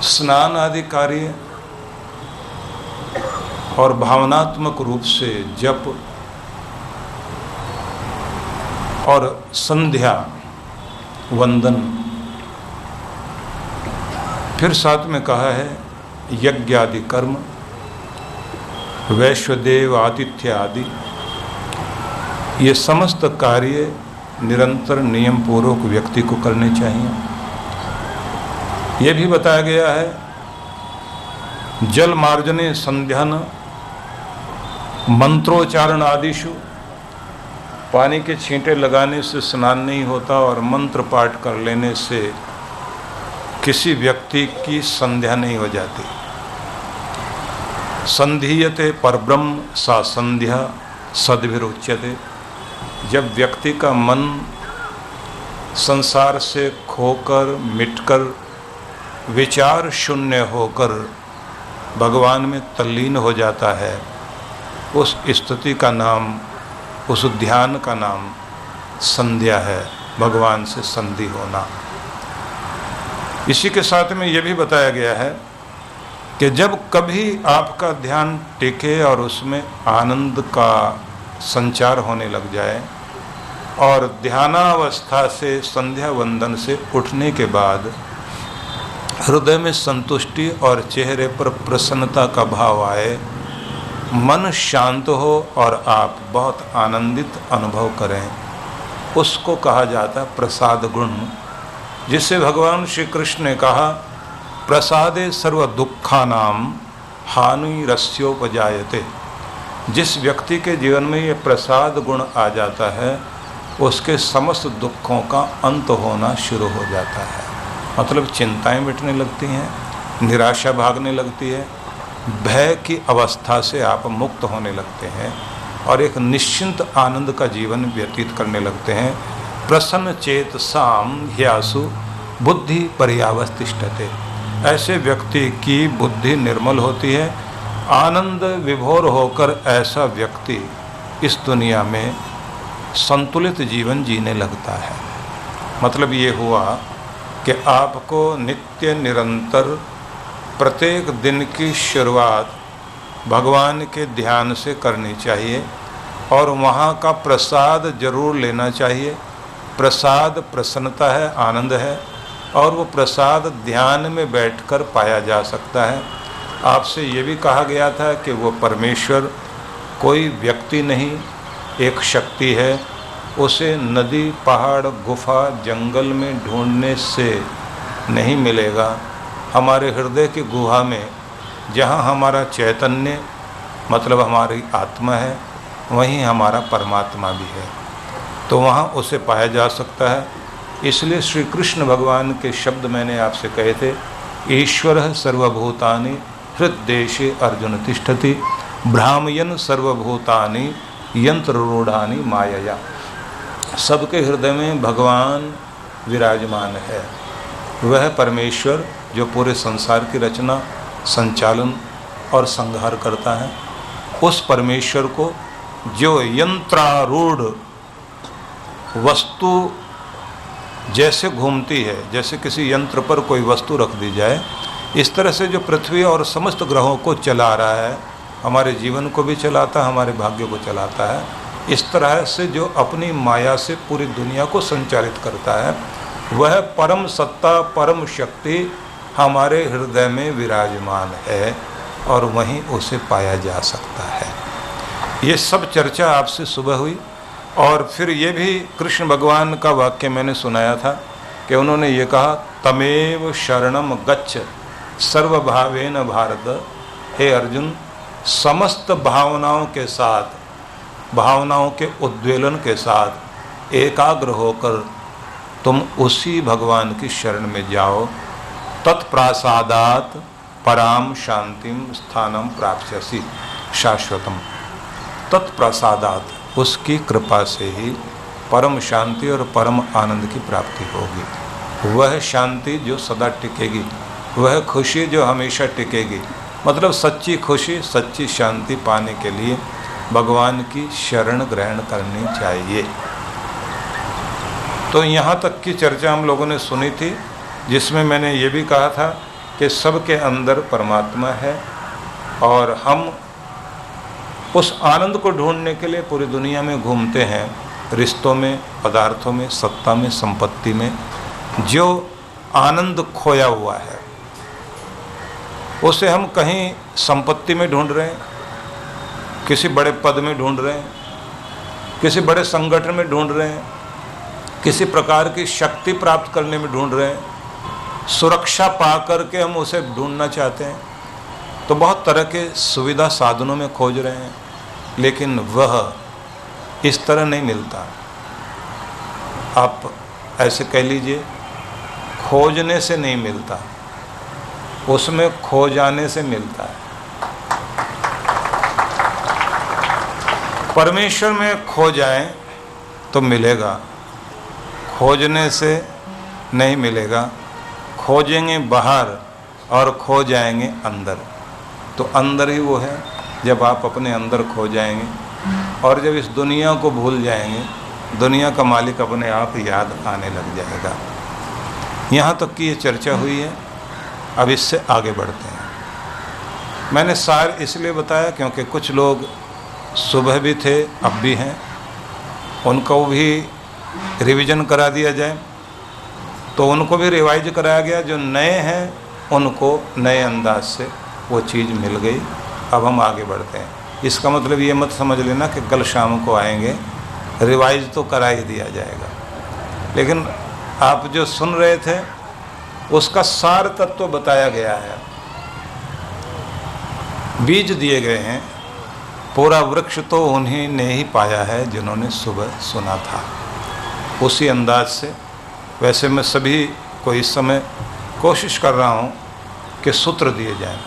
स्नान आदि कार्य और भावनात्मक रूप से जप और संध्या वंदन, फिर साथ में कहा है यज्ञ आदि कर्म, वैश्वदेव आतिथ्य आदि, ये समस्त कार्य निरंतर नियम पूर्वक व्यक्ति को करने चाहिए। ये भी बताया गया है जल मार्जने संध्यान मंत्रोच्चारण आदिशु, पानी के छींटे लगाने से स्नान नहीं होता और मंत्र पाठ कर लेने से किसी व्यक्ति की संध्या नहीं हो जाती। संधीयते परब्रह्म सा संध्या सद्भिरुच्यते, जब व्यक्ति का मन संसार से खोकर मिटकर विचार शून्य होकर भगवान में तल्लीन हो जाता है, उस स्थिति का नाम, उस ध्यान का नाम संध्या है, भगवान से संधि होना। इसी के साथ में यह भी बताया गया है कि जब कभी आपका ध्यान टिके और उसमें आनंद का संचार होने लग जाए और ध्यानावस्था से संध्या वंदन से उठने के बाद हृदय में संतुष्टि और चेहरे पर प्रसन्नता का भाव आए, मन शांत हो और आप बहुत आनंदित अनुभव करें, उसको कहा जाता है प्रसाद गुण, जिसे भगवान श्री कृष्ण ने कहा प्रसादे सर्व दुखानाम हानि रस्योपजायते। जिस व्यक्ति के जीवन में ये प्रसाद गुण आ जाता है उसके समस्त दुखों का अंत होना शुरू हो जाता है। मतलब चिंताएं मिटने लगती हैं, निराशा भागने लगती है, भय की अवस्था से आप मुक्त होने लगते हैं और एक निश्चिंत आनंद का जीवन व्यतीत करने लगते हैं। प्रसन्न चेत साम ह्यासु बुद्धि पर्यावस्थिष्ठते, ऐसे व्यक्ति की बुद्धि निर्मल होती है, आनंद विभोर होकर ऐसा व्यक्ति इस दुनिया में संतुलित जीवन जीने लगता है। मतलब ये हुआ कि आपको नित्य निरंतर प्रत्येक दिन की शुरुआत भगवान के ध्यान से करनी चाहिए और वहाँ का प्रसाद जरूर लेना चाहिए। प्रसाद प्रसन्नता है, आनंद है, और वो प्रसाद ध्यान में बैठकर पाया जा सकता है। आपसे ये भी कहा गया था कि वो परमेश्वर कोई व्यक्ति नहीं, एक शक्ति है, उसे नदी, पहाड़, गुफा, जंगल में ढूंढने से नहीं मिलेगा। हमारे हृदय की गुहा में जहाँ हमारा चैतन्य मतलब हमारी आत्मा है, वहीं हमारा परमात्मा भी है, तो वहाँ उसे पाया जा सकता है। इसलिए श्री कृष्ण भगवान के शब्द मैंने आपसे कहे थे, ईश्वरः सर्वभूतानि हृद्देशे अर्जुन तिष्ठति भ्रामयन् सर्वभूतानि यंत्ररूढ़ानि मायया। सबके हृदय में भगवान विराजमान है। वह परमेश्वर जो पूरे संसार की रचना, संचालन और संहार करता है, उस परमेश्वर को जो यंत्रारूढ़ वस्तु जैसे घूमती है, जैसे किसी यंत्र पर कोई वस्तु रख दी जाए, इस तरह से जो पृथ्वी और समस्त ग्रहों को चला रहा है, हमारे जीवन को भी चलाता है, हमारे भाग्य को चलाता है, इस तरह से जो अपनी माया से पूरी दुनिया को संचालित करता है, वह परम सत्ता, परम शक्ति हमारे हृदय में विराजमान है और वहीं उसे पाया जा सकता है। ये सब चर्चा आपसे सुबह हुई और फिर ये भी कृष्ण भगवान का वाक्य मैंने सुनाया था कि उन्होंने ये कहा, तमेव शरणम गच्छ सर्वभावेन भारत। हे अर्जुन, समस्त भावनाओं के साथ, भावनाओं के उद्वेलन के साथ एकाग्र होकर तुम उसी भगवान की शरण में जाओ। तत्प्रासादात पराम शांतिम स्थानम प्राप्स्यसि शाश्वतम। तत्प्रसादात, उसकी कृपा से ही परम शांति और परम आनंद की प्राप्ति होगी। वह शांति जो सदा टिकेगी, वह खुशी जो हमेशा टिकेगी। मतलब सच्ची खुशी, सच्ची शांति पाने के लिए भगवान की शरण ग्रहण करनी चाहिए। तो यहाँ तक की चर्चा हम लोगों ने सुनी थी, जिसमें मैंने ये भी कहा था कि सबके अंदर परमात्मा है और हम उस आनंद को ढूंढने के लिए पूरी दुनिया में घूमते हैं, रिश्तों में, पदार्थों में, सत्ता में, संपत्ति में। जो आनंद खोया हुआ है उसे हम कहीं संपत्ति में ढूंढ रहे हैं, किसी बड़े पद में ढूंढ रहे हैं, किसी बड़े संगठन में ढूंढ रहे हैं, किसी प्रकार की शक्ति प्राप्त करने में ढूंढ रहे हैं, सुरक्षा पा करके हम उसे ढूंढना चाहते हैं, तो बहुत तरह के सुविधा साधनों में खोज रहे हैं, लेकिन वह इस तरह नहीं मिलता। आप ऐसे कह लीजिए, खोजने से नहीं मिलता, उसमें खो जाने से मिलता है। परमेश्वर में खो जाएं तो मिलेगा, खोजने से नहीं मिलेगा। खोजेंगे बाहर और खो जाएंगे अंदर, तो अंदर ही वो है जब आप अपने अंदर खो जाएंगे। और जब इस दुनिया को भूल जाएंगे, दुनिया का मालिक अपने आप याद आने लग जाएगा। यहाँ तक की ये चर्चा हुई है, अब इससे आगे बढ़ते हैं। मैंने सार इसलिए बताया क्योंकि कुछ लोग सुबह भी थे, अब भी हैं, उनको भी रिवीजन करा दिया जाए, तो उनको भी रिवाइज कराया गया। जो नए हैं उनको नए अंदाज से वो चीज़ मिल गई। अब हम आगे बढ़ते हैं। इसका मतलब ये मत समझ लेना कि कल शाम को आएंगे, रिवाइज तो करा ही दिया जाएगा, लेकिन आप जो सुन रहे थे उसका सार तत्व बताया गया है। बीज दिए गए हैं, पूरा वृक्ष तो उन्हीं ने ही पाया है जिन्होंने सुबह सुना था। उसी अंदाज से वैसे मैं सभी को इस समय कोशिश कर रहा हूँ कि सूत्र दिए जाएं।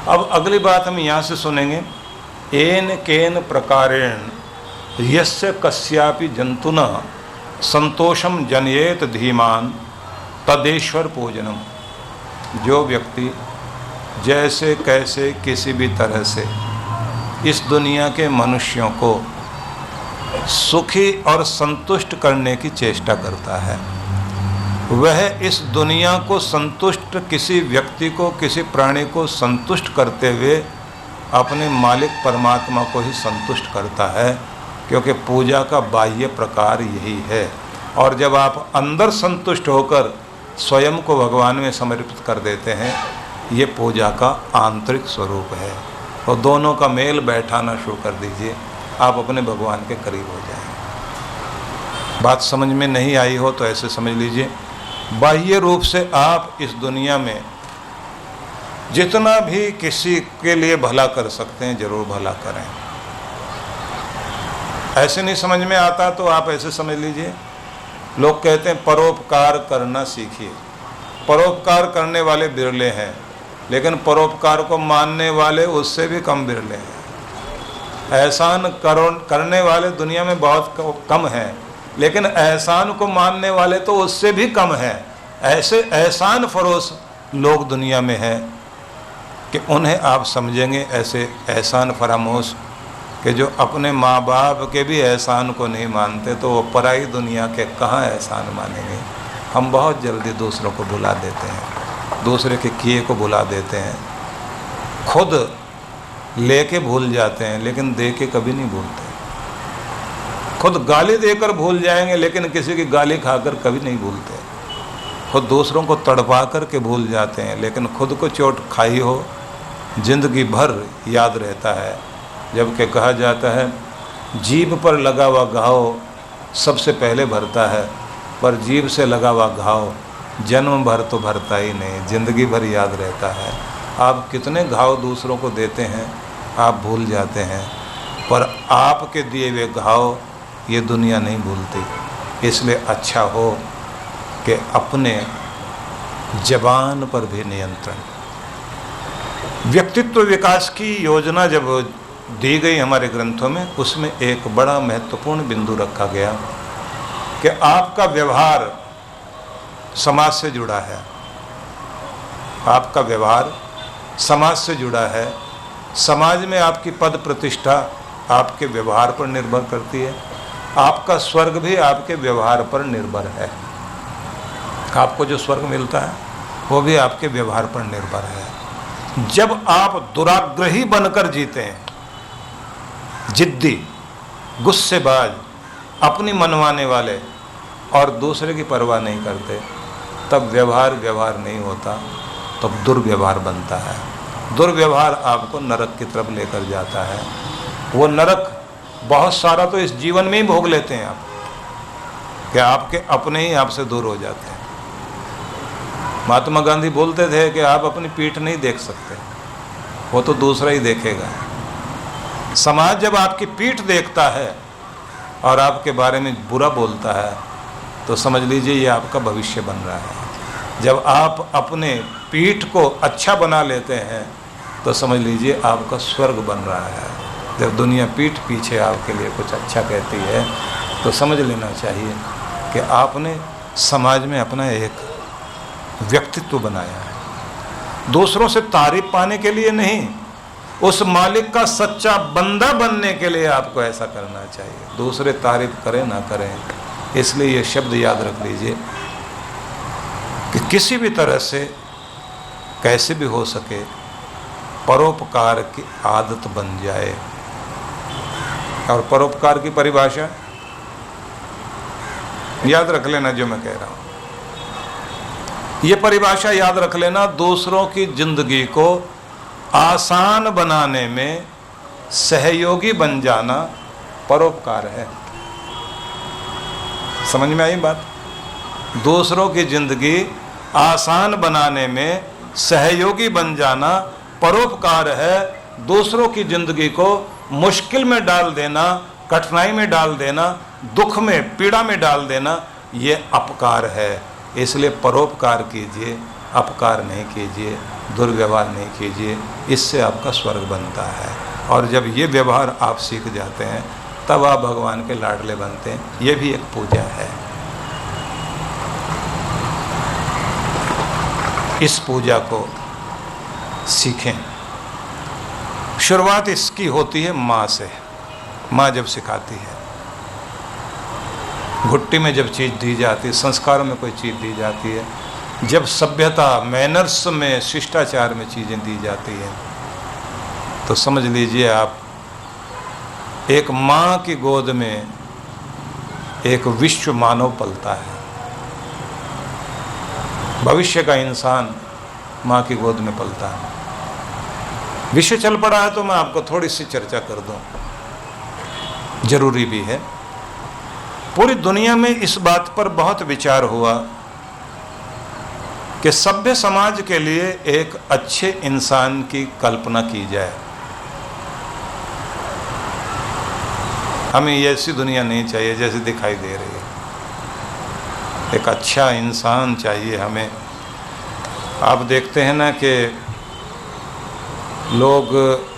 अब अगली बात हम यहाँ से सुनेंगे, एन केन प्रकारेण यस्य कस्यापि जंतुना संतोषम जनयेत धीमान तदेश्वर पूजनम। जो व्यक्ति जैसे कैसे किसी भी तरह से इस दुनिया के मनुष्यों को सुखी और संतुष्ट करने की चेष्टा करता है, वह इस दुनिया को संतुष्ट, किसी व्यक्ति को, किसी प्राणी को संतुष्ट करते हुए अपने मालिक परमात्मा को ही संतुष्ट करता है, क्योंकि पूजा का बाह्य प्रकार यही है। और जब आप अंदर संतुष्ट होकर स्वयं को भगवान में समर्पित कर देते हैं, ये पूजा का आंतरिक स्वरूप है। और दोनों का मेल बैठाना शुरू कर दीजिए, आप अपने भगवान के करीब हो जाएंगे। बात समझ में नहीं आई हो तो ऐसे समझ लीजिए, बाह्य रूप से आप इस दुनिया में जितना भी किसी के लिए भला कर सकते हैं जरूर भला करें। ऐसे नहीं समझ में आता तो आप ऐसे समझ लीजिए, लोग कहते हैं परोपकार करना सीखिए। परोपकार करने वाले बिरले हैं, लेकिन परोपकार को मानने वाले उससे भी कम बिरले हैं। एहसान करने वाले दुनिया में बहुत कम हैं, लेकिन एहसान को मानने वाले तो उससे भी कम हैं। ऐसे एहसान फरोश लोग दुनिया में हैं कि उन्हें आप समझेंगे ऐसे एहसान फरामोश कि जो अपने माँ बाप के भी एहसान को नहीं मानते, तो वो पराई दुनिया के कहाँ एहसान मानेंगे। हम बहुत जल्दी दूसरों को भुला देते हैं, दूसरे के किए को भुला देते हैं, खुद लेके भूल जाते हैं लेकिन दे के कभी नहीं भूलते। खुद गाली देकर भूल जाएंगे लेकिन किसी की गाली खाकर कभी नहीं भूलते। खुद दूसरों को तड़पा कर के भूल जाते हैं, लेकिन खुद को चोट खाई हो जिंदगी भर याद रहता है। जबकि कहा जाता है जीभ पर लगा हुआ घाव सबसे पहले भरता है, पर जीभ से लगा हुआ घाव जन्म भर तो भरता ही नहीं, जिंदगी भर याद रहता है। आप कितने घाव दूसरों को देते हैं आप भूल जाते हैं, पर आपके दिए हुए घाव ये दुनिया नहीं भूलती। इसलिए अच्छा हो कि अपने जबान पर भी नियंत्रण। व्यक्तित्व विकास की योजना जब दी गई हमारे ग्रंथों में, उसमें एक बड़ा महत्वपूर्ण बिंदु रखा गया कि आपका व्यवहार समाज से जुड़ा है। आपका व्यवहार समाज से जुड़ा है। समाज में आपकी पद प्रतिष्ठा आपके व्यवहार पर निर्भर करती है। आपका स्वर्ग भी आपके व्यवहार पर निर्भर है। आपको जो स्वर्ग मिलता है वो भी आपके व्यवहार पर निर्भर है। जब आप दुराग्रही बनकर जीते हैं, जिद्दी, गुस्सेबाज, अपनी मनवाने वाले और दूसरे की परवाह नहीं करते, तब व्यवहार नहीं होता, तब दुर्व्यवहार बनता है। दुर्व्यवहार आपको नरक की तरफ लेकर जाता है। वो नरक बहुत सारा तो इस जीवन में ही भोग लेते हैं आप, कि आपके अपने ही आपसे दूर हो जाते हैं। महात्मा गांधी बोलते थे कि आप अपनी पीठ नहीं देख सकते, वो तो दूसरा ही देखेगा। समाज जब आपकी पीठ देखता है और आपके बारे में बुरा बोलता है, तो समझ लीजिए ये आपका भविष्य बन रहा है। जब आप अपने पीठ को अच्छा बना लेते हैं, तो समझ लीजिए आपका स्वर्ग बन रहा है। जब दुनिया पीठ पीछे आपके लिए कुछ अच्छा कहती है, तो समझ लेना चाहिए कि आपने समाज में अपना एक व्यक्तित्व बनाया है। दूसरों से तारीफ पाने के लिए नहीं, उस मालिक का सच्चा बंदा बनने के लिए आपको ऐसा करना चाहिए। दूसरे तारीफ करें ना करें, इसलिए ये शब्द याद रख लीजिए कि किसी भी तरह से कैसे भी हो सके परोपकार की आदत बन जाए। और परोपकार की परिभाषा याद रख लेना जो मैं कह रहा हूँ। ये परिभाषा याद रख लेना, दूसरों की जिंदगी को आसान बनाने में सहयोगी बन जाना परोपकार है। समझ में आई बात? दूसरों की जिंदगी आसान बनाने में सहयोगी बन जाना परोपकार है। दूसरों की जिंदगी को मुश्किल में डाल देना, कठिनाई में डाल देना, दुख में, पीड़ा में डाल देना, ये अपकार है। इसलिए परोपकार कीजिए, अपकार नहीं कीजिए, दुर्व्यवहार नहीं कीजिए, इससे आपका स्वर्ग बनता है। और जब ये व्यवहार आप सीख जाते हैं, तब आप भगवान के लाडले बनते हैं। ये भी एक पूजा है। इस पूजा को सीखें। शुरुआत इसकी होती है माँ से। माँ जब सिखाती है, घुट्टी में जब चीज़ दी जाती है, संस्कार में कोई चीज़ दी जाती है, जब सभ्यता, मैनर्स में, शिष्टाचार में चीज़ें दी जाती हैं, तो समझ लीजिए आप एक माँ की गोद में एक विश्व मानव पलता है। भविष्य का इंसान माँ की गोद में पलता है। विषय चल पड़ा है तो मैं आपको थोड़ी सी चर्चा कर दूं, जरूरी भी है। पूरी दुनिया में इस बात पर बहुत विचार हुआ कि सभ्य समाज के लिए एक अच्छे इंसान की कल्पना की जाए। हमें ऐसी दुनिया नहीं चाहिए जैसी दिखाई दे रही है। एक अच्छा इंसान चाहिए हमें। आप देखते हैं ना कि लोग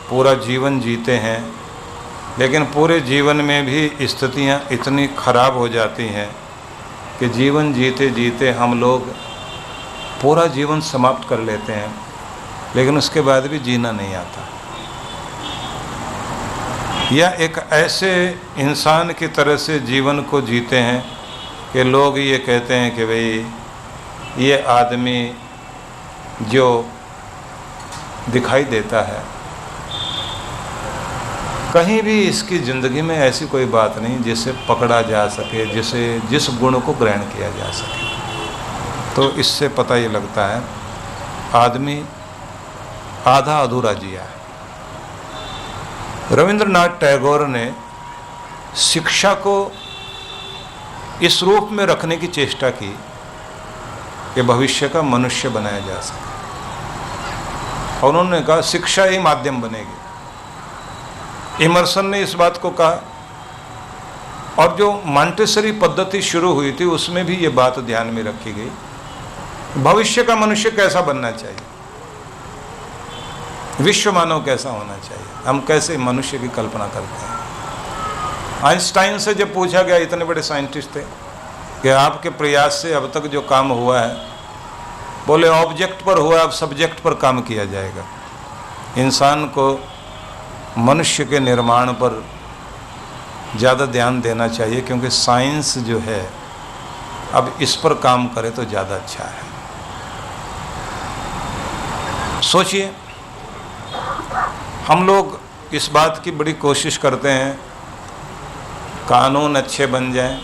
पूरा जीवन जीते हैं, लेकिन पूरे जीवन में भी स्थितियां इतनी खराब हो जाती हैं कि जीवन जीते जीते हम लोग पूरा जीवन समाप्त कर लेते हैं, लेकिन उसके बाद भी जीना नहीं आता। या एक ऐसे इंसान की तरह से जीवन को जीते हैं कि लोग ये कहते हैं कि भाई ये आदमी जो दिखाई देता है, कहीं भी इसकी ज़िंदगी में ऐसी कोई बात नहीं जिसे पकड़ा जा सके, जिस गुण को ग्रहण किया जा सके। तो इससे पता ये लगता है आदमी आधा अधूरा जिया है। रविंद्रनाथ टैगोर ने शिक्षा को इस रूप में रखने की चेष्टा की कि भविष्य का मनुष्य बनाया जा सके, और उन्होंने कहा शिक्षा ही माध्यम बनेगी। इमर्सन ने इस बात को कहा, और जो मॉन्टेसरी पद्धति शुरू हुई थी उसमें भी ये बात ध्यान में रखी गई, भविष्य का मनुष्य कैसा बनना चाहिए, विश्व मानव कैसा होना चाहिए, हम कैसे मनुष्य की कल्पना करते हैं। आइंस्टाइन से जब पूछा गया, इतने बड़े साइंटिस्ट थे, कि आपके प्रयास से अब तक जो काम हुआ है, बोले ऑब्जेक्ट पर हुआ, अब सब्जेक्ट पर काम किया जाएगा। इंसान को मनुष्य के निर्माण पर ज़्यादा ध्यान देना चाहिए, क्योंकि साइंस जो है अब इस पर काम करे तो ज़्यादा अच्छा है। सोचिए, हम लोग इस बात की बड़ी कोशिश करते हैं कानून अच्छे बन जाएं।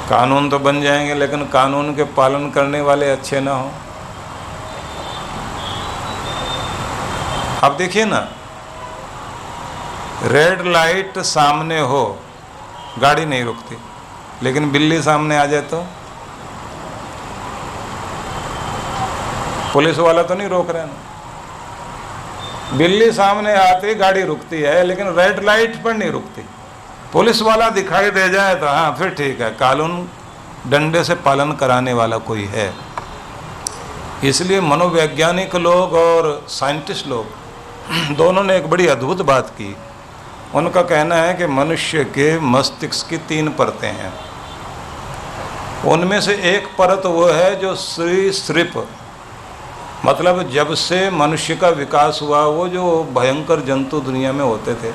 कानून तो बन जाएंगे लेकिन कानून के पालन करने वाले अच्छे ना हों। अब देखिए ना, रेड लाइट सामने हो गाड़ी नहीं रुकती, लेकिन बिल्ली सामने आ जाए तो पुलिस वाला तो नहीं रोक रहा ना। बिल्ली सामने आती गाड़ी रुकती है, लेकिन रेड लाइट पर नहीं रुकती। पुलिस वाला दिखाई दे जाए तो हाँ फिर ठीक है, कानून डंडे से पालन कराने वाला कोई है। इसलिए मनोवैज्ञानिक लोग और साइंटिस्ट लोग दोनों ने एक बड़ी अद्भुत बात की। उनका कहना है कि मनुष्य के मस्तिष्क की 3 परतें हैं। उनमें से एक परत वो है जो सरीसृप, मतलब जब से मनुष्य का विकास हुआ, वो जो भयंकर जंतु दुनिया में होते थे,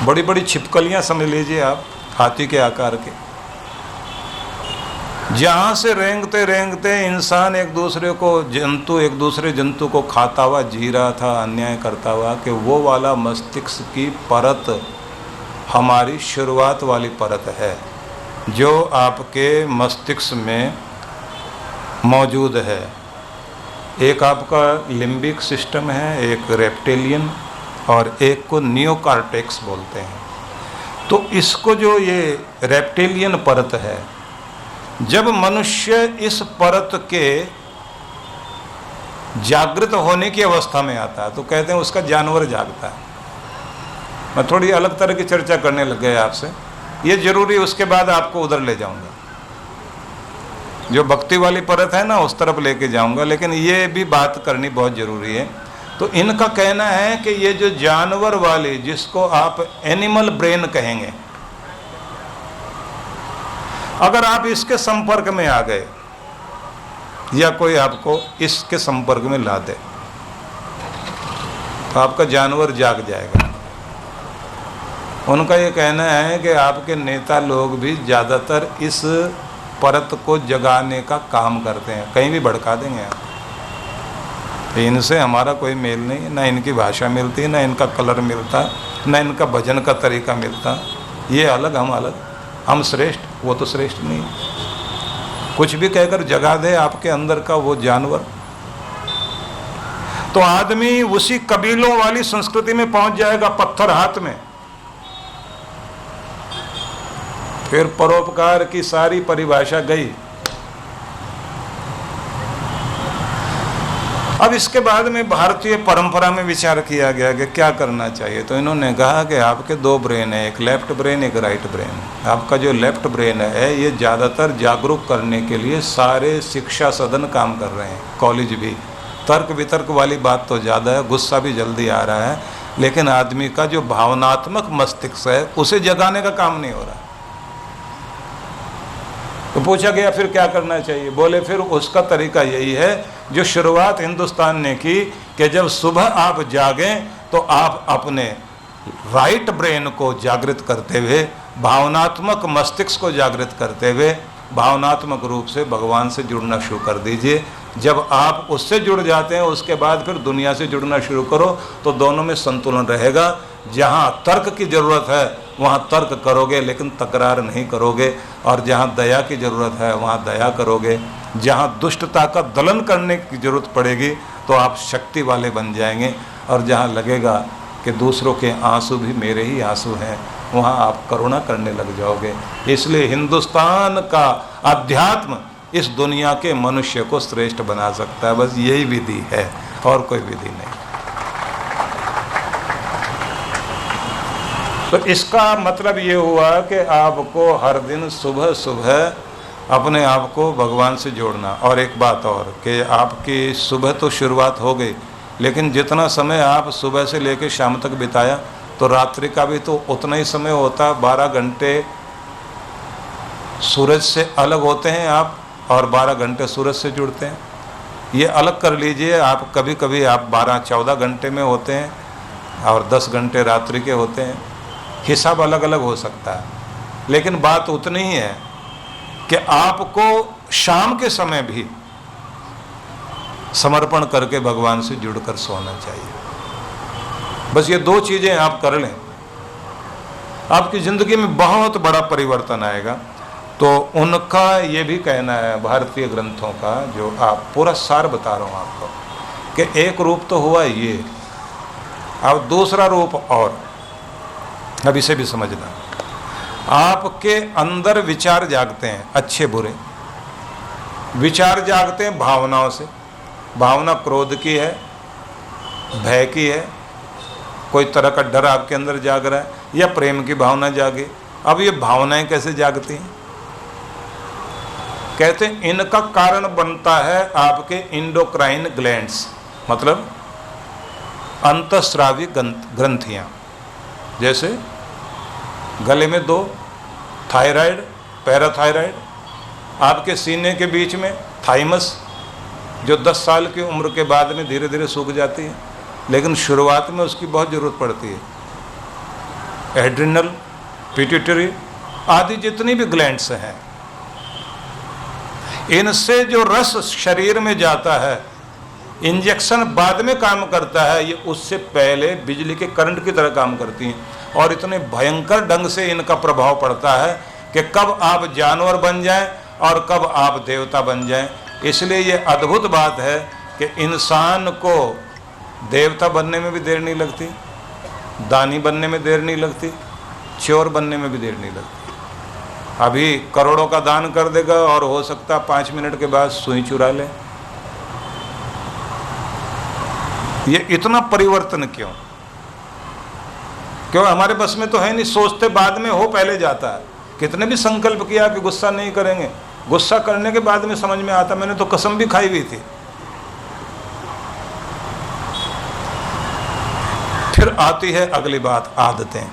बड़ी बड़ी छिपकलियां समझ लीजिए आप, हाथी के आकार के, जहाँ से रेंगते रेंगते इंसान एक दूसरे जंतु को खाता हुआ जी रहा था, अन्याय करता हुआ, कि वो वाला मस्तिष्क की परत हमारी शुरुआत वाली परत है जो आपके मस्तिष्क में मौजूद है। एक आपका लिम्बिक सिस्टम है, एक रेप्टिलियन, और एक को नियोकॉर्टेक्स बोलते हैं। तो इसको जो ये रेप्टिलियन परत है, जब मनुष्य इस परत के जागृत होने की अवस्था में आता है तो कहते हैं उसका जानवर जागता है। मैं थोड़ी अलग तरह की चर्चा करने लग गया आपसे, ये जरूरी, उसके बाद आपको उधर ले जाऊंगा, जो भक्ति वाली परत है ना उस तरफ लेके जाऊंगा, लेकिन ये भी बात करनी बहुत जरूरी है। तो इनका कहना है कि ये जो जानवर वाली, जिसको आप एनिमल ब्रेन कहेंगे, अगर आप इसके संपर्क में आ गए या कोई आपको इसके संपर्क में ला दे तो आपका जानवर जाग जाएगा। उनका ये कहना है कि आपके नेता लोग भी ज़्यादातर इस परत को जगाने का काम करते हैं, कहीं भी भड़का देंगे आप। इनसे हमारा कोई मेल नहीं है, ना इनकी भाषा मिलती, ना इनका कलर मिलता, ना इनका भजन का तरीका मिलता। ये अलग, हम अलग, हम श्रेष्ठ, वो तो श्रेष्ठ नहीं। कुछ भी कहकर जगा दे आपके अंदर का वो जानवर, तो आदमी उसी कबीलों वाली संस्कृति में पहुंच जाएगा, पत्थर हाथ में। फिर परोपकार की सारी परिभाषा गई। अब इसके बाद में भारतीय परंपरा में विचार किया गया कि क्या करना चाहिए। तो इन्होंने कहा कि आपके 2 ब्रेन है, एक लेफ्ट ब्रेन, एक राइट ब्रेन। आपका जो लेफ्ट ब्रेन है ये ज़्यादातर जागरूक करने के लिए सारे शिक्षा सदन काम कर रहे हैं, कॉलेज भी। तर्क वितर्क वाली बात तो ज़्यादा है, गुस्सा भी जल्दी आ रहा है, लेकिन आदमी का जो भावनात्मक मस्तिष्क है उसे जगाने का काम नहीं हो रहा। तो पूछा गया फिर क्या करना चाहिए। बोले फिर उसका तरीका यही है जो शुरुआत हिंदुस्तान ने की, कि जब सुबह आप जागें तो आप अपने राइट ब्रेन को जागृत करते हुए, भावनात्मक मस्तिष्क को जागृत करते हुए, भावनात्मक रूप से भगवान से जुड़ना शुरू कर दीजिए। जब आप उससे जुड़ जाते हैं उसके बाद फिर दुनिया से जुड़ना शुरू करो, तो दोनों में संतुलन रहेगा। जहाँ तर्क की ज़रूरत है वहाँ तर्क करोगे, लेकिन तकरार नहीं करोगे, और जहाँ दया की ज़रूरत है वहाँ दया करोगे। जहाँ दुष्टता का दलन करने की ज़रूरत पड़ेगी तो आप शक्ति वाले बन जाएंगे, और जहाँ लगेगा कि दूसरों के आंसू भी मेरे ही आंसू हैं, वहाँ आप करुणा करने लग जाओगे। इसलिए हिंदुस्तान का अध्यात्म इस दुनिया के मनुष्य को श्रेष्ठ बना सकता है। बस यही विधि है और कोई विधि नहीं। तो इसका मतलब ये हुआ कि आपको हर दिन सुबह सुबह अपने आप को भगवान से जोड़ना। और एक बात और, कि आपकी सुबह तो शुरुआत हो गई, लेकिन जितना समय आप सुबह से लेकर शाम तक बिताया, तो रात्रि का भी तो उतना ही समय होता। 12 घंटे सूरज से अलग होते हैं आप, और 12 घंटे सूरज से जुड़ते हैं। ये अलग कर लीजिए आप। कभी कभी आप 12-14 घंटे में होते हैं और 10 घंटे रात्रि के होते हैं, हिसाब अलग अलग हो सकता है, लेकिन बात उतनी ही है कि आपको शाम के समय भी समर्पण करके भगवान से जुड़कर सोना चाहिए। बस ये 2 चीज़ें आप कर लें, आपकी ज़िंदगी में बहुत बड़ा परिवर्तन आएगा। तो उनका ये भी कहना है, भारतीय ग्रंथों का, जो आप पूरा सार बता रहा हूँ आपको, कि एक रूप तो हुआ ये, अब दूसरा रूप और, अब इसे भी समझना। आपके अंदर विचार जागते हैं, अच्छे बुरे विचार जागते हैं भावनाओं से। भावना क्रोध की है, भय की है, कोई तरह का डर आपके अंदर जाग रहा है, या प्रेम की भावना जागे। अब ये भावनाएं कैसे जागती हैं? कहते हैं इनका कारण बनता है आपके इंडोक्राइन ग्लैंड्स, मतलब अंतःस्रावी ग्रंथियां। जैसे गले में 2, थायराइड, पैराथायराइड, आपके सीने के बीच में थाइमस, जो 10 साल की उम्र के बाद में धीरे धीरे सूख जाती है, लेकिन शुरुआत में उसकी बहुत ज़रूरत पड़ती है। एड्रिनल, पिट्यूटरी आदि जितनी भी ग्लैंड्स हैं, इनसे जो रस शरीर में जाता है, इंजेक्शन बाद में काम करता है, ये उससे पहले बिजली के करंट की तरह काम करती हैं। और इतने भयंकर ढंग से इनका प्रभाव पड़ता है कि कब आप जानवर बन जाएं और कब आप देवता बन जाएं। इसलिए ये अद्भुत बात है कि इंसान को देवता बनने में भी देर नहीं लगती, दानी बनने में देर नहीं लगती, चोर बनने में भी देर नहीं लगती। अभी करोड़ों का दान कर देगा और हो सकता 5 मिनट के बाद सुई चुरा ले। ये इतना परिवर्तन क्यों? क्यों? हमारे बस में तो है नहीं, सोचते बाद में हो, पहले जाता है। कितने भी संकल्प किया कि गुस्सा नहीं करेंगे, गुस्सा करने के बाद में समझ में आता मैंने तो कसम भी खाई हुई थी। फिर आती है अगली बात, आदतें।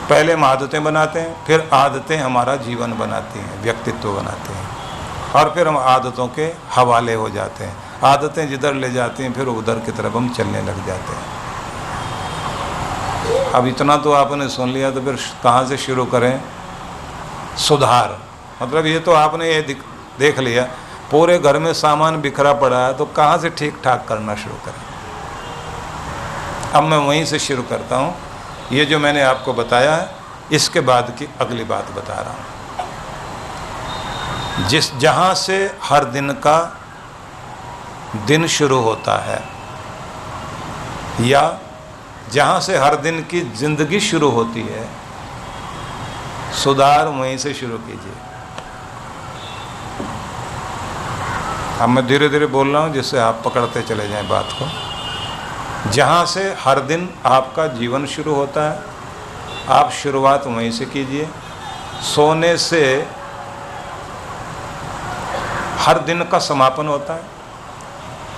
पहले हम आदतें बनाते हैं, फिर आदतें हमारा जीवन बनाती हैं, व्यक्तित्व बनाते हैं, और फिर हम आदतों के हवाले हो जाते हैं। आदतें जिधर ले जाती हैं फिर उधर की तरफ हम चलने लग जाते हैं। अब इतना तो आपने सुन लिया, तो फिर कहाँ से शुरू करें? सुधार, मतलब ये तो आपने ये देख लिया, पूरे घर में सामान बिखरा पड़ा है, तो कहाँ से ठीक ठाक करना शुरू करें? अब मैं वहीं से शुरू करता हूँ। ये जो मैंने आपको बताया है, इसके बाद की अगली बात बता रहा हूँ। जहाँ से हर दिन का दिन शुरू होता है, या जहाँ से हर दिन की जिंदगी शुरू होती है, सुधार वहीं से शुरू कीजिए। अब मैं धीरे धीरे बोल रहा हूँ जिससे आप पकड़ते चले जाएं बात को। जहाँ से हर दिन आपका जीवन शुरू होता है, आप शुरुआत वहीं से कीजिए। सोने से हर दिन का समापन होता है,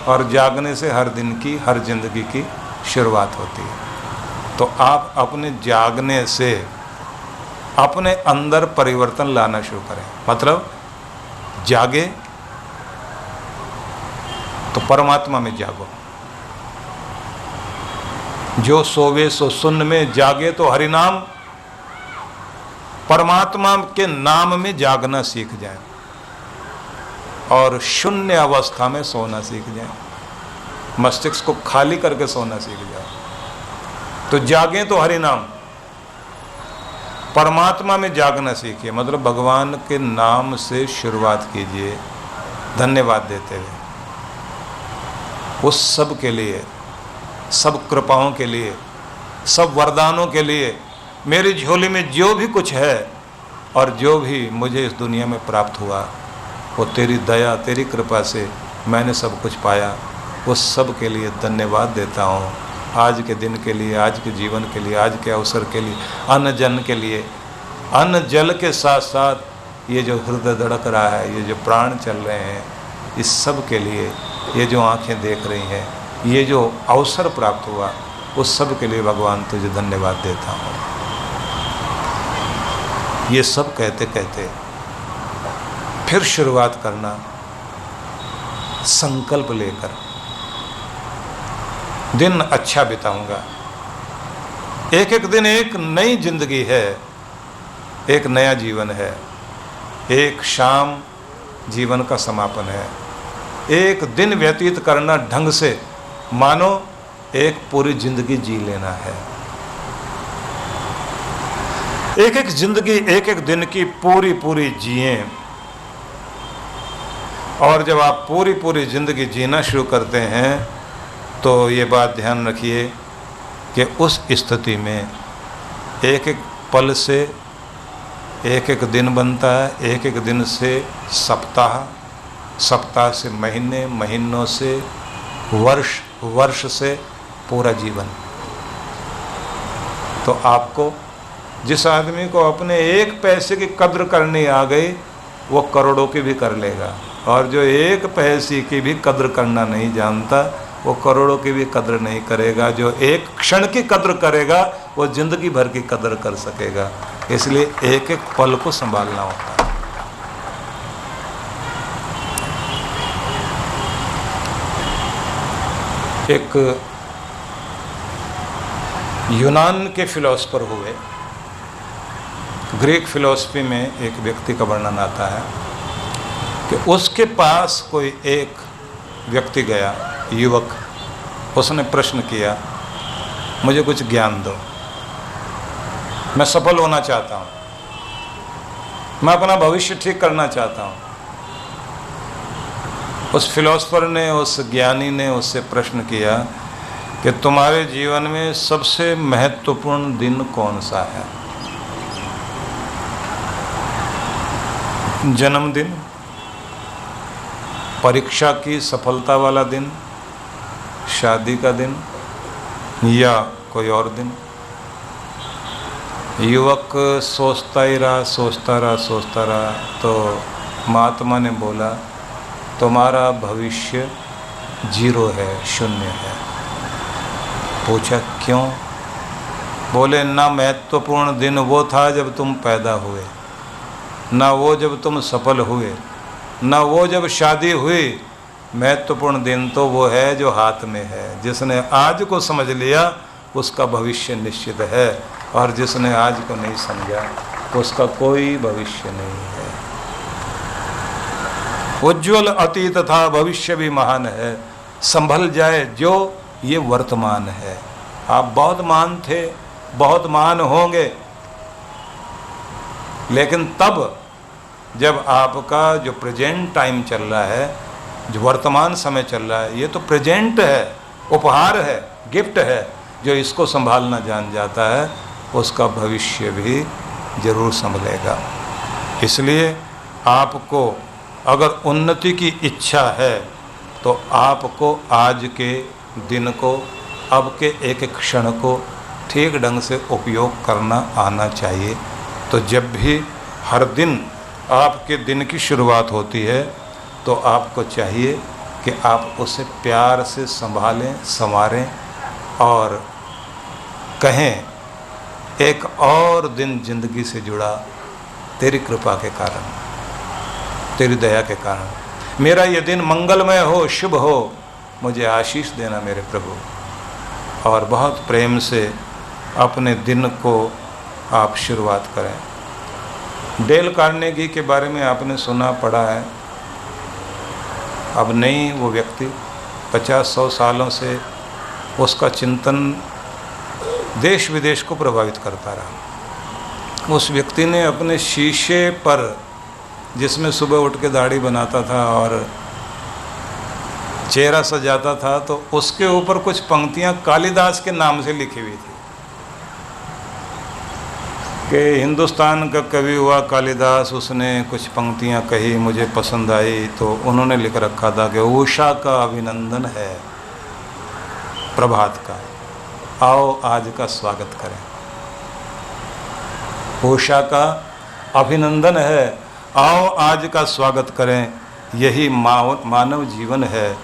और जागने से हर दिन की, हर जिंदगी की शुरुआत होती है। तो आप अपने जागने से अपने अंदर परिवर्तन लाना शुरू करें। मतलब जागे तो परमात्मा में जागो। जो सोवे सो सुन्न में, जागे तो हरि नाम, परमात्मा के नाम में जागना सीख जाए, और शून्य अवस्था में सोना सीख जाए, मस्तिष्क को खाली करके सोना सीख जाए। तो जागें तो हरि नाम, परमात्मा में जागना सीखिए, मतलब भगवान के नाम से शुरुआत कीजिए, धन्यवाद देते हुए उस सब के लिए, सब कृपाओं के लिए, सब वरदानों के लिए। मेरी झोली में जो भी कुछ है और जो भी मुझे इस दुनिया में प्राप्त हुआ, वो तेरी दया, तेरी कृपा से मैंने सब कुछ पाया। उस सब के लिए धन्यवाद देता हूँ। आज के दिन के लिए, आज के जीवन के लिए, आज के अवसर के लिए, अन्न जन के लिए, अन्न जल के साथ साथ ये जो हृदय धड़क रहा है, ये जो प्राण चल रहे हैं, इस सब के लिए, ये जो आंखें देख रही हैं, ये जो अवसर प्राप्त हुआ, उस सब के लिए भगवान तुझे धन्यवाद देता हूँ। ये सब कहते कहते फिर शुरुआत करना संकल्प लेकर, दिन अच्छा बिताऊंगा। एक एक दिन एक नई जिंदगी है, एक नया जीवन है, एक शाम जीवन का समापन है। एक दिन व्यतीत करना ढंग से मानो एक पूरी जिंदगी जी लेना है। एक एक जिंदगी एक एक दिन की पूरी पूरी जिए। और जब आप पूरी पूरी जिंदगी जीना शुरू करते हैं तो ये बात ध्यान रखिए कि उस स्थिति में एक एक पल से एक एक दिन बनता है, एक एक दिन से सप्ताह, सप्ताह से महीने, महीनों से वर्ष, वर्ष से पूरा जीवन। तो आपको, जिस आदमी को अपने एक पैसे की कद्र करनी आ गई वो करोड़ों की भी कर लेगा, और जो एक पैसे की भी कद्र करना नहीं जानता वो करोड़ों की भी कद्र नहीं करेगा। जो एक क्षण की कद्र करेगा वो जिंदगी भर की कद्र कर सकेगा। इसलिए एक एक पल को संभालना होता है। एक यूनान के फिलोसफर हुए, ग्रीक फिलॉसफी में एक व्यक्ति का वर्णन आता है कि उसके पास कोई एक व्यक्ति गया, युवक। उसने प्रश्न किया, मुझे कुछ ज्ञान दो, मैं सफल होना चाहता हूँ, मैं अपना भविष्य ठीक करना चाहता हूँ। उस फिलोसफर ने, उस ज्ञानी ने उससे प्रश्न किया कि तुम्हारे जीवन में सबसे महत्वपूर्ण दिन कौन सा है? जन्मदिन, परीक्षा की सफलता वाला दिन, शादी का दिन या कोई और दिन? युवक सोचता ही रहा, सोचता रहा। तो महात्मा ने बोला, तुम्हारा भविष्य 0 है, 0 है। पूछा क्यों? बोले, ना महत्वपूर्ण दिन वो था जब तुम पैदा हुए, ना वो जब तुम सफल हुए, ना वो जब शादी हुई। महत्वपूर्ण दिन तो वो है जो हाथ में है। जिसने आज को समझ लिया उसका भविष्य निश्चित है, और जिसने आज को नहीं समझा उसका कोई भविष्य नहीं है। उज्ज्वल अतीत था, भविष्य भी महान है। संभल जाए जो ये वर्तमान है। आप बहुत महान थे, बहुत महान होंगे, लेकिन तब जब आपका जो प्रेजेंट टाइम चल रहा है, जो वर्तमान समय चल रहा है, ये तो प्रेजेंट है, उपहार है, गिफ्ट है। जो इसको संभालना जान जाता है उसका भविष्य भी जरूर संभलेगा। इसलिए आपको अगर उन्नति की इच्छा है तो आपको आज के दिन को, अब के एक एक क्षण को ठीक ढंग से उपयोग करना आना चाहिए। तो जब भी हर दिन आपके दिन की शुरुआत होती है तो आपको चाहिए कि आप उसे प्यार से संभालें, संवारें और कहें, एक और दिन जिंदगी से जुड़ा तेरी कृपा के कारण, तेरी दया के कारण। मेरा ये दिन मंगलमय हो, शुभ हो, मुझे आशीष देना मेरे प्रभु। और बहुत प्रेम से अपने दिन को आप शुरुआत करें। डेल कार्नेगी के बारे में आपने सुना, पढ़ा है। अब नहीं, वो व्यक्ति 50-100 सालों से उसका चिंतन देश विदेश को प्रभावित करता रहा। उस व्यक्ति ने अपने शीशे पर, जिसमें सुबह उठ के दाढ़ी बनाता था और चेहरा सजाता था, तो उसके ऊपर कुछ पंक्तियां कालिदास के नाम से लिखी हुई थी कि हिंदुस्तान का कवि हुआ कालिदास, उसने कुछ पंक्तियां कही, मुझे पसंद आई। तो उन्होंने लिख रखा था कि उषा का अभिनंदन है प्रभात का, आओ आज का स्वागत करें। उषा का अभिनंदन है, आओ आज का स्वागत करें। यही मानव जीवन है,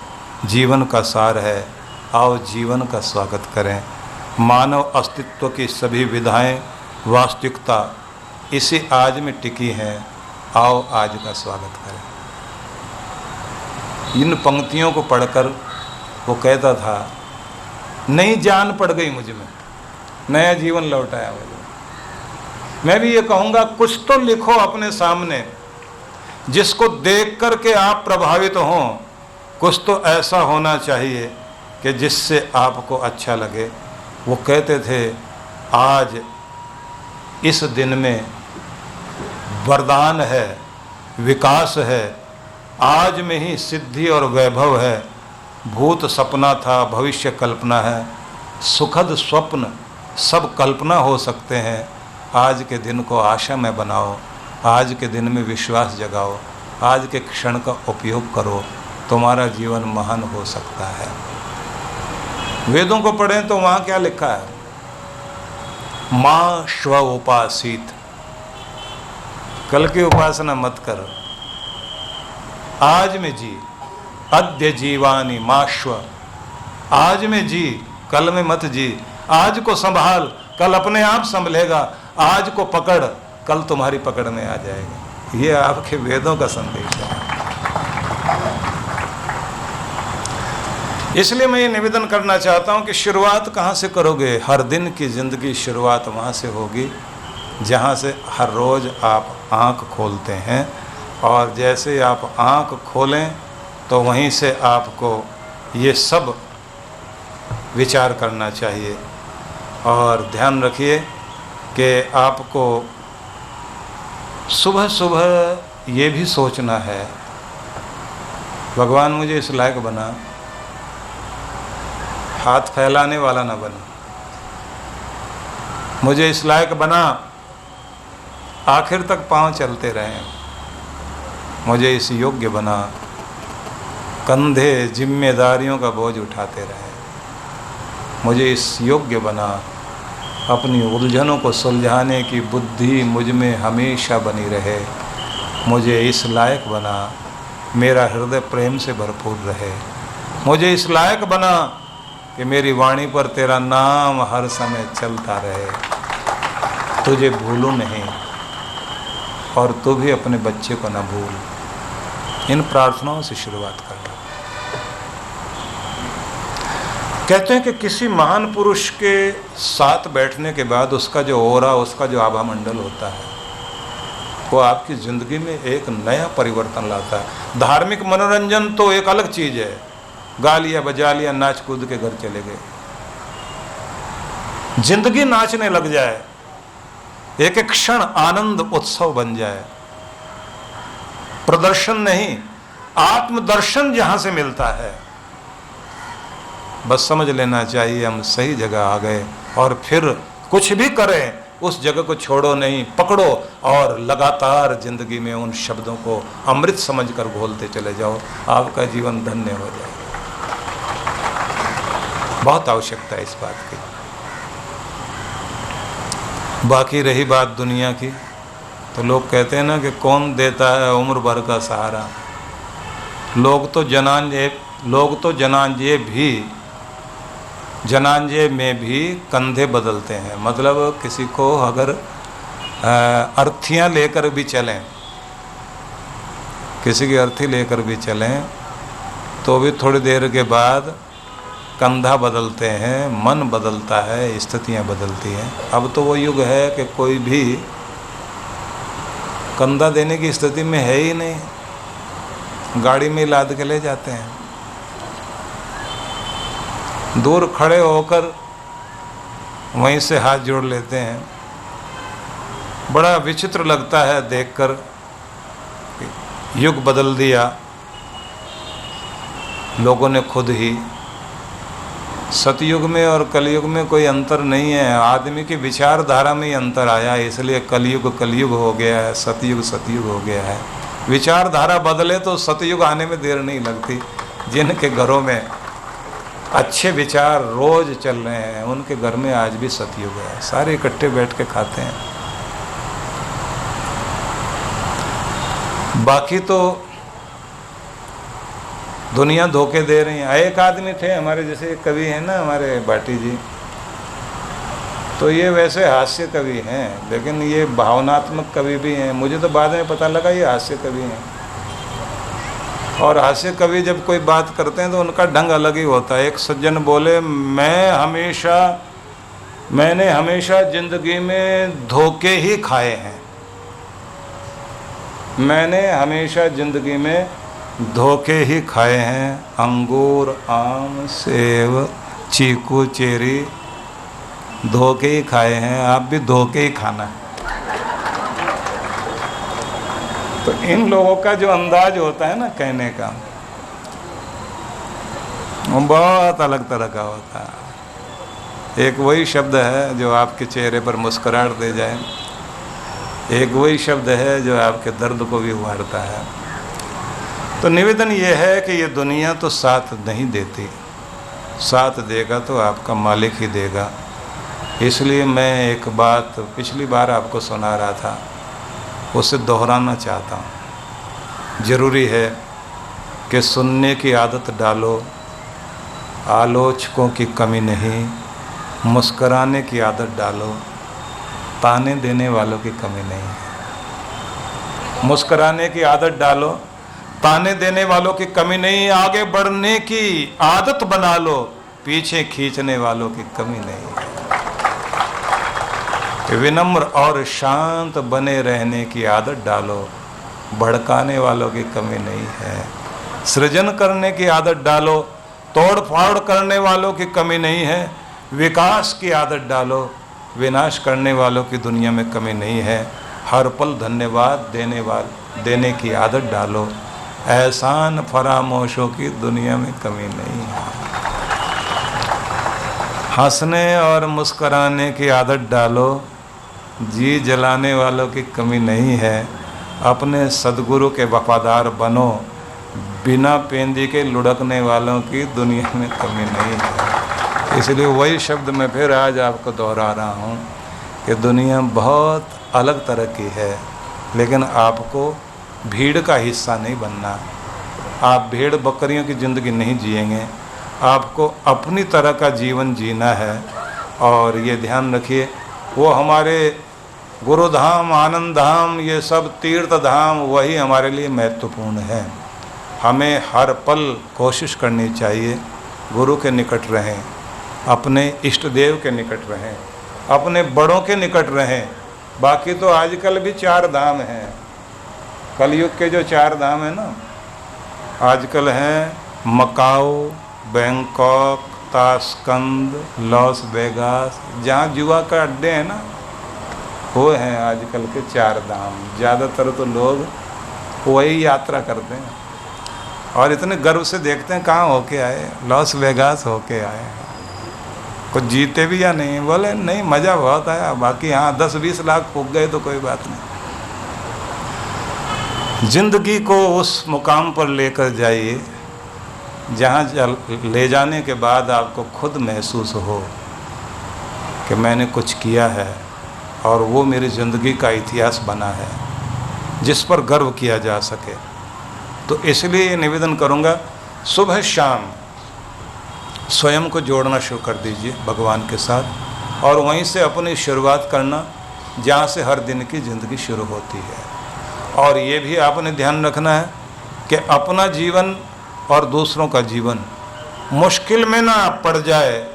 जीवन का सार है, आओ जीवन का स्वागत करें। मानव अस्तित्व की सभी विधाएं, वास्तविकता इसी आज में टिकी हैं, आओ आज का स्वागत करें। इन पंक्तियों को पढ़कर वो कहता था, नई जान पड़ गई मुझ में, नया जीवन लौट आया मुझे। मैं भी ये कहूँगा, कुछ तो लिखो अपने सामने जिसको देख कर के आप प्रभावित हों, कुछ तो ऐसा होना चाहिए कि जिससे आपको अच्छा लगे। वो कहते थे आज इस दिन में वरदान है, विकास है, आज में ही सिद्धि और वैभव है, भूत सपना था, भविष्य कल्पना है, सुखद स्वप्न सब कल्पना हो सकते हैं। आज के दिन को आशामय बनाओ, आज के दिन में विश्वास जगाओ, आज के क्षण का उपयोग करो, तुम्हारा जीवन महान हो सकता है। वेदों को पढ़ें तो वहाँ क्या लिखा है? माँ श्व उपासित, कल की उपासना मत करो, आज में जी। अद्य जीवानी माँ श्व, आज में जी, कल में मत जी। आज को संभाल, कल अपने आप संभलेगा। आज को पकड़, कल तुम्हारी पकड़ में आ जाएगा। ये आपके वेदों का संदेश है। इसलिए मैं ये निवेदन करना चाहता हूँ कि शुरुआत कहाँ से करोगे? हर दिन की ज़िंदगी शुरुआत वहाँ से होगी जहाँ से हर रोज़ आप आँख खोलते हैं, और जैसे आप आँख खोलें तो वहीं से आपको ये सब विचार करना चाहिए। और ध्यान रखिए कि आपको सुबह सुबह ये भी सोचना है, भगवान मुझे इस लायक बना, हाथ फैलाने वाला ना बना। मुझे इस लायक बना, आखिर तक पांव चलते रहें। मुझे इस योग्य बना, कंधे जिम्मेदारियों का बोझ उठाते रहें। मुझे इस योग्य बना, अपनी उलझनों को सुलझाने की बुद्धि मुझ में हमेशा बनी रहे। मुझे इस लायक बना, मेरा हृदय प्रेम से भरपूर रहे। मुझे इस लायक बना कि मेरी वाणी पर तेरा नाम हर समय चलता रहे। तुझे भूलूं नहीं और तू भी अपने बच्चे को न भूल। इन प्रार्थनाओं से शुरुआत करना। कहते हैं कि किसी महान पुरुष के साथ बैठने के बाद उसका जो ओरा, उसका जो आभा मंडल होता है, वो आपकी ज़िंदगी में एक नया परिवर्तन लाता है। धार्मिक मनोरंजन तो एक अलग चीज़ है, गा लिया बजा लिया, नाच कूद के घर चले गए। जिंदगी नाचने लग जाए, एक एक क्षण आनंद उत्सव बन जाए। प्रदर्शन नहीं, आत्मदर्शन जहां से मिलता है, बस समझ लेना चाहिए हम सही जगह आ गए। और फिर कुछ भी करें, उस जगह को छोड़ो नहीं, पकड़ो और लगातार जिंदगी में उन शब्दों को अमृत समझकर घोलते चले जाओ। आपका जीवन धन्य हो जाए। बहुत आवश्यकता है इस बात की। बाकी रही बात दुनिया की, तो लोग कहते हैं ना कि कौन देता है उम्र भर का सहारा। लोग तो जनांजे में भी कंधे बदलते हैं। मतलब किसी को अगर अर्थियां लेकर भी चलें, किसी की अर्थी लेकर भी चलें, तो भी थोड़ी देर के बाद कंधा बदलते हैं, मन बदलता है, स्थितियां बदलती हैं। अब तो वो युग है कि कोई भी कंधा देने की स्थिति में है ही नहीं, गाड़ी में लाद के ले जाते हैं। दूर खड़े होकर वहीं से हाथ जोड़ लेते हैं। बड़ा विचित्र लगता है देखकर, युग बदल दिया लोगों ने खुद ही। सतयुग में और कलयुग में कोई अंतर नहीं है, आदमी की विचारधारा में ही अंतर आया है। इसलिए कलयुग कलयुग हो गया है, सतयुग सतयुग हो गया है। विचारधारा बदले तो सतयुग आने में देर नहीं लगती। जिनके घरों में अच्छे विचार रोज चल रहे हैं, उनके घर में आज भी सतयुग है। सारे इकट्ठे बैठ के खाते हैं। बाकी तो दुनिया धोखे दे रही है। एक आदमी थे हमारे जैसे कवि हैं ना, हमारे भाटी जी, तो ये वैसे हास्य कवि हैं, लेकिन ये भावनात्मक कवि भी हैं। मुझे तो बाद में पता लगा ये हास्य कवि हैं। और हास्य कवि जब कोई बात करते हैं तो उनका ढंग अलग ही होता है। एक सज्जन बोले, मैंने हमेशा जिंदगी में धोखे ही खाए हैं। मैंने हमेशा जिंदगी में धोखे ही खाए हैं अंगूर, आम, सेब, चीकू, चेरी, धोखे ही खाए हैं, आप भी धोखे ही खाना है। तो इन लोगों का जो अंदाज होता है ना कहने का, वो बहुत अलग तरह का होता है। एक वही शब्द है जो आपके चेहरे पर मुस्कुराहट दे जाए, एक वही शब्द है जो आपके दर्द को भी उभारता है। तो निवेदन ये है कि ये दुनिया तो साथ नहीं देती, साथ देगा तो आपका मालिक ही देगा। इसलिए मैं एक बात पिछली बार आपको सुना रहा था, उसे दोहराना चाहता हूँ। ज़रूरी है कि सुनने की आदत डालो, आलोचकों की कमी नहीं, मुस्कराने की आदत डालो, ताने देने वालों की कमी नहीं है। मुस्कराने की आदत डालो, ताने देने वालों की कमी नहीं, आगे बढ़ने की आदत बना लो, पीछे खींचने वालों की कमी नहीं है। विनम्र और शांत बने रहने की आदत डालो, भड़काने वालों की कमी नहीं है। सृजन करने की आदत डालो, तोड़ फाड़ करने वालों की कमी नहीं है। विकास की आदत डालो, विनाश करने वालों की दुनिया में कमी नहीं है। हर पल धन्यवाद देने की आदत डालो, एहसान फरामोशों की दुनिया में कमी नहीं है। हंसने और मुस्कराने की आदत डालो, जी जलाने वालों की कमी नहीं है। अपने सद्गुरु के वफादार बनो, बिना पेंदी के लुढ़कने वालों की दुनिया में कमी नहीं है। इसलिए वही शब्द मैं फिर आज आपको दोहरा रहा हूँ कि दुनिया बहुत अलग तरह की है, लेकिन आपको भीड़ का हिस्सा नहीं बनना। आप भेड़ बकरियों की ज़िंदगी नहीं जिएंगे, आपको अपनी तरह का जीवन जीना है। और ये ध्यान रखिए, वो हमारे गुरुधाम, आनंद धाम, ये सब तीर्थ धाम वही हमारे लिए महत्वपूर्ण है। हमें हर पल कोशिश करनी चाहिए गुरु के निकट रहें, अपने इष्ट देव के निकट रहें, अपने बड़ों के निकट रहें। बाकी तो आजकल भी 4 धाम हैं, कलयुग के जो 4 धाम हैं ना, आजकल हैं Macau, Bangkok, Tashkent, Las Vegas जुआ का अड्डे हैं ना, वो हैं आजकल के 4 धाम। ज़्यादातर तो लोग वही यात्रा करते हैं और इतने गर्व से देखते हैं कहाँ होके आए, लॉस वेगास होके आए। कुछ जीते भी या नहीं, बोले नहीं मज़ा बहुत आया, बाकी हाँ 10-20 लाख फूक गए तो कोई बात नहीं। ज़िंदगी को उस मुकाम पर लेकर जाइए जहाँ ले जाने के बाद आपको खुद महसूस हो कि मैंने कुछ किया है और वो मेरी ज़िंदगी का इतिहास बना है जिस पर गर्व किया जा सके। तो इसलिए ये निवेदन करूँगा, सुबह शाम स्वयं को जोड़ना शुरू कर दीजिए भगवान के साथ, और वहीं से अपनी शुरुआत करना जहाँ से हर दिन की ज़िंदगी शुरू होती है। और ये भी आपने ध्यान रखना है कि अपना जीवन और दूसरों का जीवन मुश्किल में ना पड़ जाए,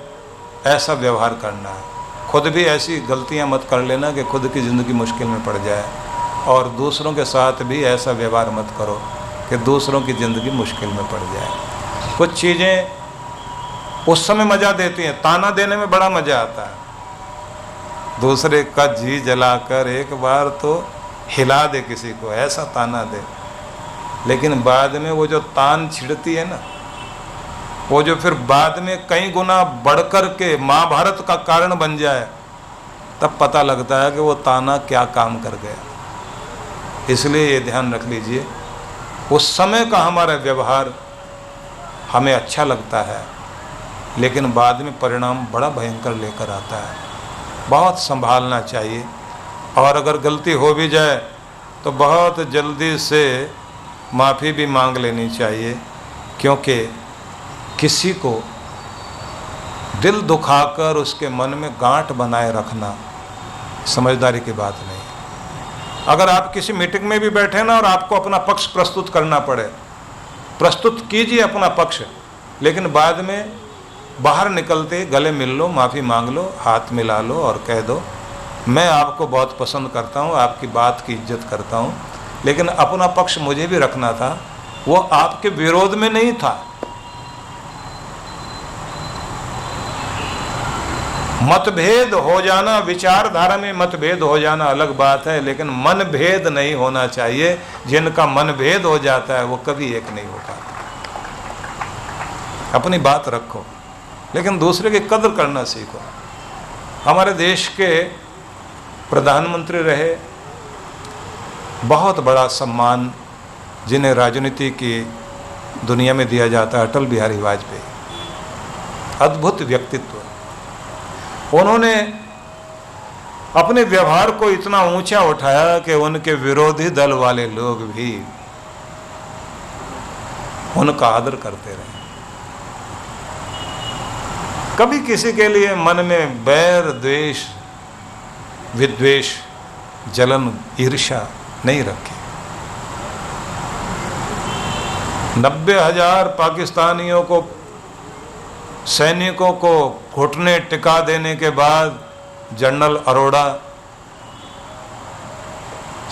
ऐसा व्यवहार करना है। खुद भी ऐसी गलतियां मत कर लेना कि खुद की ज़िंदगी मुश्किल में पड़ जाए, और दूसरों के साथ भी ऐसा व्यवहार मत करो कि दूसरों की ज़िंदगी मुश्किल में पड़ जाए। कुछ चीज़ें उस समय मज़ा देती हैं, ताना देने में बड़ा मज़ा आता है। दूसरे का जी जलाकर एक बार तो हिला दे किसी को, ऐसा ताना दे, लेकिन बाद में वो जो तान छिड़ती है ना, वो जो फिर बाद में कई गुना बढ़कर के महाभारत का कारण बन जाए, तब पता लगता है कि वो ताना क्या काम कर गया। इसलिए ये ध्यान रख लीजिए, उस समय का हमारा व्यवहार हमें अच्छा लगता है, लेकिन बाद में परिणाम बड़ा भयंकर लेकर आता है। बहुत संभालना चाहिए, और अगर गलती हो भी जाए तो बहुत जल्दी से माफ़ी भी मांग लेनी चाहिए, क्योंकि किसी को दिल दुखाकर उसके मन में गांठ बनाए रखना समझदारी की बात नहीं। अगर आप किसी मीटिंग में भी बैठे ना और आपको अपना पक्ष प्रस्तुत करना पड़े, प्रस्तुत कीजिए अपना पक्ष, लेकिन बाद में बाहर निकलते गले मिल लो, माफ़ी मांग लो, हाथ मिला लो और कह दो मैं आपको बहुत पसंद करता हूँ, आपकी बात की इज्जत करता हूँ, लेकिन अपना पक्ष मुझे भी रखना था, वो आपके विरोध में नहीं था। मतभेद हो जाना, विचारधारा में मतभेद हो जाना अलग बात है, लेकिन मन भेद नहीं होना चाहिए। जिनका मन भेद हो जाता है वो कभी एक नहीं हो पाता। अपनी बात रखो, लेकिन दूसरे की कदर करना सीखो। हमारे देश के प्रधानमंत्री रहे, बहुत बड़ा सम्मान जिन्हें राजनीति की दुनिया में दिया जाता है, अटल बिहारी वाजपेयी। अद्भुत व्यक्तित्व। उन्होंने अपने व्यवहार को इतना ऊंचा उठाया कि उनके विरोधी दल वाले लोग भी उनका आदर करते रहे। कभी किसी के लिए मन में बैर, द्वेष, विद्वेष, जलन, ईर्ष्या नहीं रखी। 90,000 पाकिस्तानियों को, सैनिकों को घुटने टिका देने के बाद जनरल अरोड़ा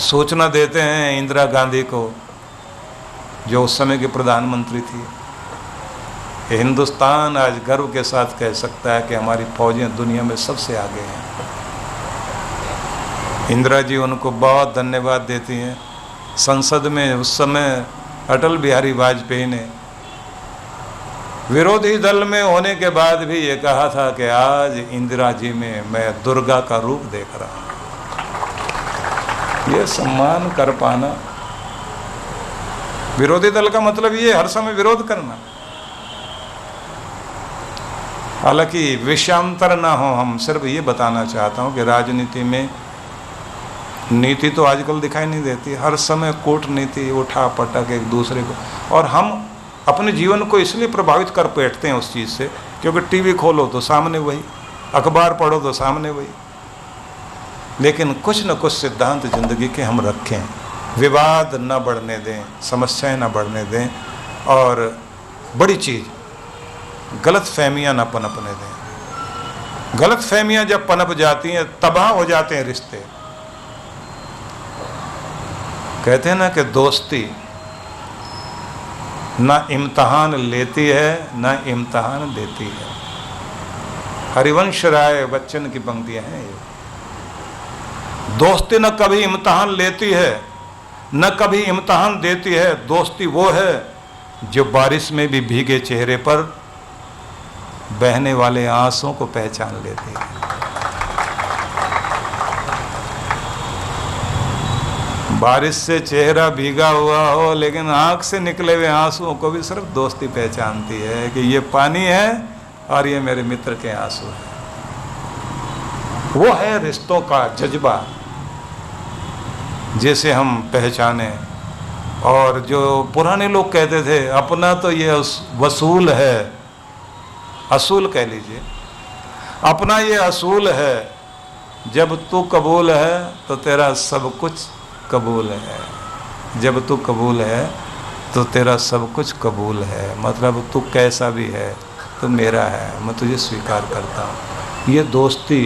सूचना देते हैं इंदिरा गांधी को, जो उस समय की प्रधानमंत्री थी, कि हिंदुस्तान आज गर्व के साथ कह सकता है कि हमारी फौजें दुनिया में सबसे आगे हैं। इंदिरा जी उनको बहुत धन्यवाद देती हैं। संसद में उस समय अटल बिहारी वाजपेयी ने विरोधी दल में होने के बाद भी ये कहा था कि आज इंदिरा जी में मैं दुर्गा का रूप देख रहा हूं। ये सम्मान कर पाना, विरोधी दल का मतलब ये हर समय विरोध करना। हालांकि विषयांतर ना हो, हम सिर्फ ये बताना चाहता हूं कि राजनीति में नीति तो आजकल दिखाई नहीं देती। हर समय कूटनीति, उठा पटक एक दूसरे को, और हम अपने जीवन को इसलिए प्रभावित कर बैठते हैं उस चीज़ से, क्योंकि टीवी खोलो तो सामने वही, अखबार पढ़ो तो सामने वही। लेकिन कुछ न कुछ सिद्धांत जिंदगी के हम रखें, विवाद न बढ़ने दें, समस्याएं न बढ़ने दें, और बड़ी चीज़ गलत फहमियाँ न पनपने दें। गलत फहमियाँ जब पनप जाती हैं तबाह हो जाते हैं रिश्ते। कहते हैं ना कि दोस्ती ना इम्तहान लेती है ना इम्तहान देती है। हरिवंश राय बच्चन की पंक्तियां हैं ये। दोस्ती न कभी इम्तहान लेती है न कभी इम्तहान देती है। दोस्ती वो है जो बारिश में भी भीगे चेहरे पर बहने वाले आंसुओं को पहचान लेती है। बारिश से चेहरा भीगा हुआ हो, लेकिन आंख से निकले हुए आंसुओं को भी सिर्फ दोस्ती पहचानती है कि ये पानी है और ये मेरे मित्र के आंसू हैं। वो है रिश्तों का जज्बा जिसे हम पहचाने। और जो पुराने लोग कहते थे अपना तो ये वसूल है, असूल कह लीजिए, अपना ये असूल है, जब तू कबूल है तो तेरा सब कुछ कबूल है। जब तू कबूल है तो तेरा सब कुछ कबूल है। मतलब तू कैसा भी है तो मेरा है, मैं तुझे स्वीकार करता हूँ। ये दोस्ती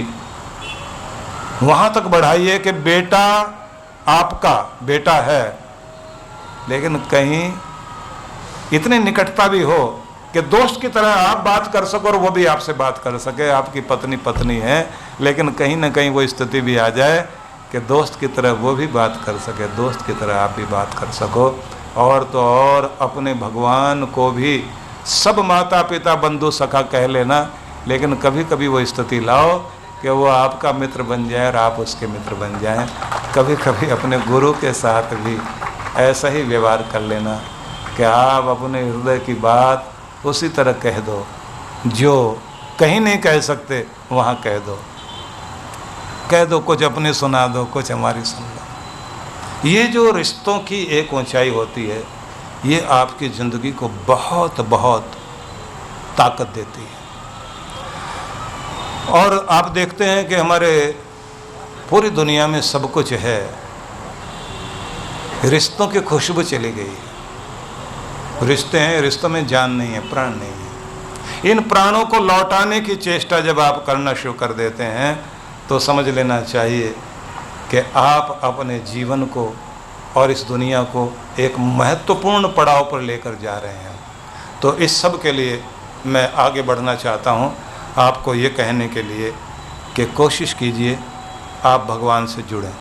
वहाँ तक बढ़ाइए कि बेटा आपका बेटा है, लेकिन कहीं इतनी निकटता भी हो कि दोस्त की तरह आप बात कर सको और वो भी आपसे बात कर सके। आपकी पत्नी पत्नी है, लेकिन कहीं ना कहीं वो स्थिति भी आ जाए कि दोस्त की तरह वो भी बात कर सके, दोस्त की तरह आप भी बात कर सको। और तो और अपने भगवान को भी सब माता पिता बंधु सखा कह लेना, लेकिन कभी कभी वो स्थिति लाओ कि वो आपका मित्र बन जाए और आप उसके मित्र बन जाएं। कभी कभी अपने गुरु के साथ भी ऐसा ही व्यवहार कर लेना कि आप अपने हृदय की बात उसी तरह कह दो, जो कहीं नहीं कह सकते वहाँ कह दो। कह दो, कुछ अपने सुना दो, कुछ हमारी सुन लो। ये जो रिश्तों की एक ऊंचाई होती है, ये आपकी ज़िंदगी को बहुत बहुत ताकत देती है। और आप देखते हैं कि हमारे पूरी दुनिया में सब कुछ है, रिश्तों की खुशबू चली गई है। रिश्ते हैं, रिश्तों में जान नहीं है, प्राण नहीं है। इन प्राणों को लौटाने की चेष्टा जब आप करना शुरू कर देते हैं तो समझ लेना चाहिए कि आप अपने जीवन को और इस दुनिया को एक महत्वपूर्ण पड़ाव पर लेकर जा रहे हैं। तो इस सब के लिए मैं आगे बढ़ना चाहता हूँ, आपको ये कहने के लिए कि कोशिश कीजिए आप भगवान से जुड़ें।